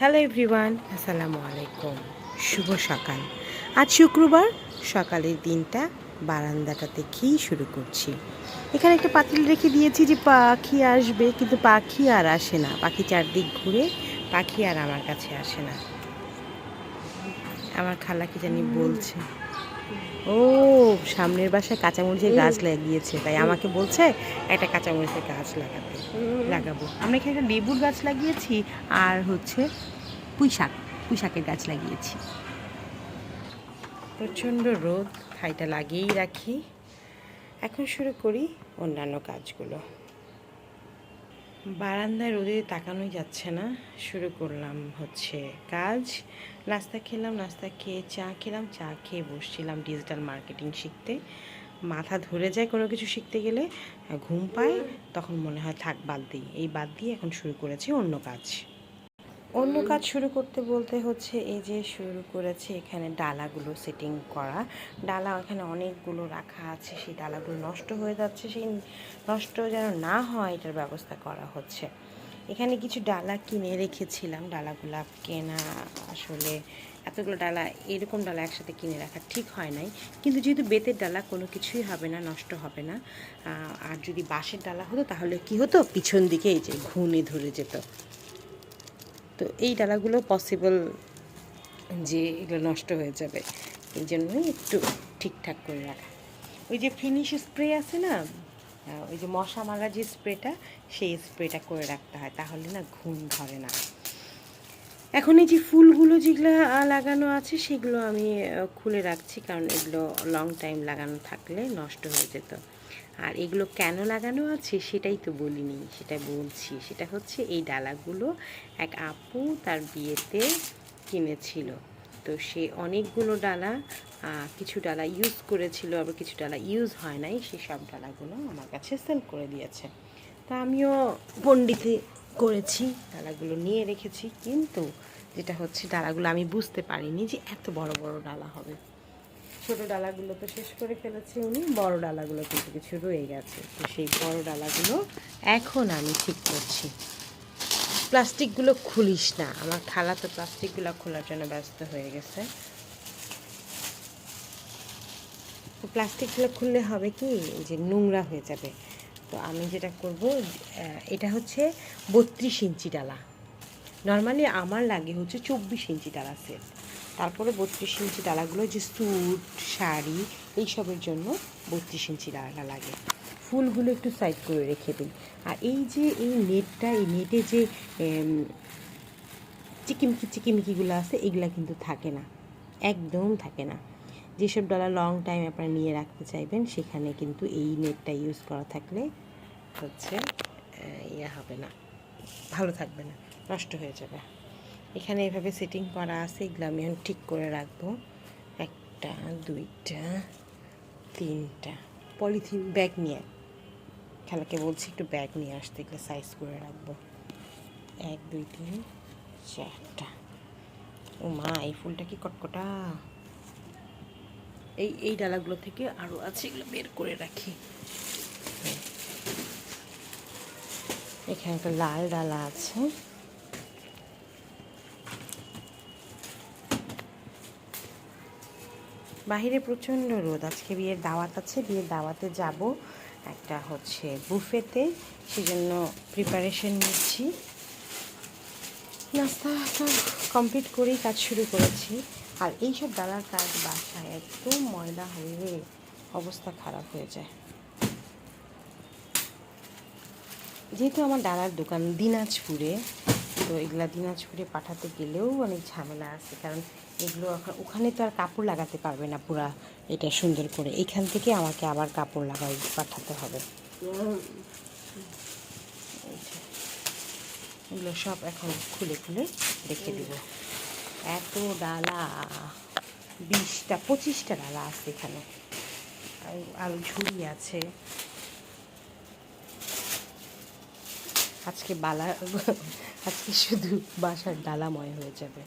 Hello everyone, আসসালামু আলাইকুম। শুভ সকাল। আজ শুক্রবার, সকালের দিনটা বারান্দাটা দেখেই শুরু করছি। এখানে একটা পাতিল রেখে দিয়েছি যে পাখি আসবে, কিন্তু পাখি আর আসে না। পাখি চারদিক ঘুরে, পাখি আর আমার কাছে আসে না। আমার খালা কি জানি বলছে, ও সামনের বাসায় কাঁচামরিচের গাছ লাগিয়েছে, তাই আমাকে বলছে একটা কাঁচামরিচের গাছ লাগাবো। আমরা এখানে একটা লেবুর গাছ লাগিয়েছি, আর হচ্ছে পুঁইশাকের গাছ লাগিয়েছি। প্রচণ্ড রোদ, ঠাইটা লাগিয়েই রাখি। এখন শুরু করি অন্যান্য কাজগুলো। বারান্দায় রোদে তাকানোই যাচ্ছে না। শুরু করলাম হচ্ছে কাজ। নাস্তা খেলাম, নাস্তা খেয়ে চা খেলাম, চা খেয়ে বসছিলাম ডিজিটাল মার্কেটিং শিখতে। মাথা ধরে যায় কোনো কিছু শিখতে গেলে, ঘুম পায়, তখন মনে হয় থাক বাদ দিই। এই বাদ দিয়ে এখন শুরু করেছি অন্য কাজ। অন্য কাজ শুরু করতে বলতে হচ্ছে এই যে শুরু করেছে এখানে ডালাগুলো সেটিং করা। ডালা এখানে অনেকগুলো রাখা আছে, সেই ডালাগুলো নষ্ট হয়ে যাচ্ছে, সেই নষ্ট যেন না হয় এটার ব্যবস্থা করা হচ্ছে। এখানে কিছু ডালা কিনে রেখেছিলাম, ডালাগুলো কেনা আসলে এতগুলো ডালা, এরকম ডালা একসাথে কিনে রাখা ঠিক হয় নাই। কিন্তু যেহেতু বেতের ডালা, কোনো কিছুই হবে না, নষ্ট হবে না। আর যদি বাঁশের ডালা হতো তাহলে কি হতো, পিছন দিকে এই যে ঘুণে ধরে যেত। তো এই ডালাগুলো পসিবল যে এগুলো নষ্ট হয়ে যাবে, এই জন্যই একটু ঠিকঠাক করে রাখা। ওই যে ফিনিশ স্প্রে আছে না, ওই যে মশা মারা যে স্প্রেটা, সেই স্প্রেটা করে রাখতে হয়, তাহলে না ঘুণ ধরে না। এখন এই যে ফুলগুলো যেগুলো লাগানো আছে সেগুলো আমি খুলে রাখছি, কারণ এগুলো লং টাইম লাগানো থাকলে নষ্ট হয়ে যেত। আর এগুলো কেন লাগানো আছে সেটাই তো বলিনি, সেটা বলছি। সেটা হচ্ছে এই ডালাগুলো এক আপু তার বিয়েতে কিনেছিল। তো সে অনেকগুলো ডালা, কিছু ডালা ইউজ করেছিল, আবার কিছু ডালা ইউজ হয় নাই, সেসব ডালাগুলো আমার কাছে সেল করে দিয়েছে। তা আমিও পণ্ডিতি করেছি, ডালাগুলো নিয়ে রেখেছি। কিন্তু যেটা হচ্ছে ডালাগুলো আমি বুঝতে পারিনি যে এত বড় বড় ডালা হবে। ছোট ডালাগুলো তো শেষ করে ফেলেছে উনি, বড় ডালাগুলো কিন্তু কিছু রয়ে গেছে। তো সেই বড় ডালাগুলো এখন আমি ঠিক করছি। প্লাস্টিকগুলো খুলিস না, আমার খালা তো প্লাস্টিকগুলো খোলার জন্য ব্যস্ত হয়ে গেছে। তো প্লাস্টিকগুলো খুললে হবে কি, যে নোংরা হয়ে যাবে। তো আমি যেটা করব, এটা হচ্ছে 32 ইঞ্চি ডালা। নর্মালি আমার লাগে হচ্ছে 24 ইঞ্চি ডালা সেট। তারপরে 32 ইঞ্চি ডালাগুলো যে স্যুট, শাড়ি এইসবের জন্য 32 ইঞ্চি ডালা লাগে। ফুলগুলো একটু সাইড করে রেখে দিন। আর এই যে এই নেটটা, এই নেটে যে চিকিমিকিগুলো আছে, এগুলা কিন্তু থাকে না, একদম থাকে না। যেসব ডালা লং টাইম আপনারা নিয়ে রাখতে চাইবেন, সেখানে কিন্তু এই নেটটা ইউজ করা থাকলে হচ্ছে ইয়ে হবে না, ভালো থাকবে না, নষ্ট হয়ে যাবে। এখানে এভাবে সেটিং করা আছে, এগুলো আমি এখন ঠিক করে রাখবো। একটা, দুইটা, তিনটা পলিথিন ব্যাগ নিয়ে, খেলাকে বলছি একটু ব্যাগ নিয়ে আসতে, এগুলো সাইজ করে রাখবো। 1 2 3 4টা। ও মা, এই ফুলটা কি কটকটা! এই ডালাগুলো থেকে আরও আছে, এগুলো বের করে রাখি। এখানে একটা লাল ডালা আছে। বাহিরে প্রচণ্ড রোদ, আজকে বিয়ের দাওয়াত আছে, বিয়ের দাওয়াতে যাব একটা হচ্ছে বুফেতে, সেজন্য প্রিপারেশন নিচ্ছি। নাস্তাটা কমপ্লিট করেই কাজ শুরু করেছি। আর এইসব ডালার কাজ বাসায় একদম ময়লা হয়ে অবস্থা খারাপ হয়ে যায়। যেহেতু আমার ডালার দোকান দিনাজপুরে, তো এগুলা দিনাজপুরে পাঠাতে গেলেও অনেক ঝামেলা আছে, কারণ এগুলো ওখানে তো আর কাপড় লাগাতে পারবে না পুরা এটা সুন্দর করে, এখান থেকে আমাকে আবার কাপড় লাগাই পাঠাতে হবে। এগুলো সব এখন খুলে খুলে রেখে দিব। এত ডালা, 20টা 25টা ডালা আছে এখানে, আর ঝুড়ি আছে। আজকে আজকে শুধু বাসার ডালাময় হয়ে যাবে।